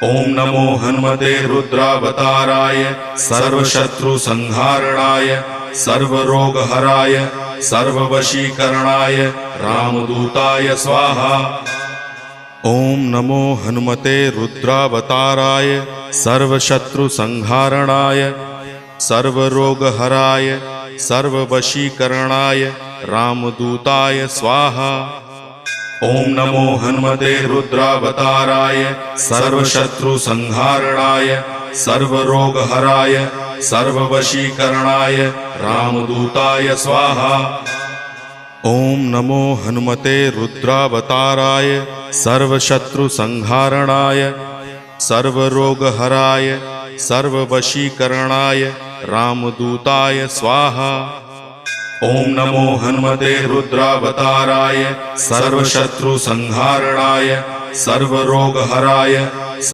ओम नमो हनुमते रुद्रावताराय सर्वशत्रुसंहारणाय सर्वरोगहराय सर्ववशीकरणाय रामदूताय स्वाहा। ओम नमो हनुमते रुद्रावताराय सर्वशत्रुसंहारणाय सर्वरोगहराय सर्ववशीकरणाय रामदूताय स्वाहा। ओम नमो हनुमते रुद्रावताराय सर्वशत्रुसंहारणाय सर्वरोगहराय सर्ववशीकरणाय रामदूताय स्वाहा। ओम नमो हनुमते रुद्रावताराय सर्वशत्रुसंहारणाय सर्वरोगहराय सर्ववशीकरणाय रामदूताय स्वाहा। ओम नमो हनुमते रुद्रावताराय सर्वशत्रुसंहारणाय सर्वरोगहराय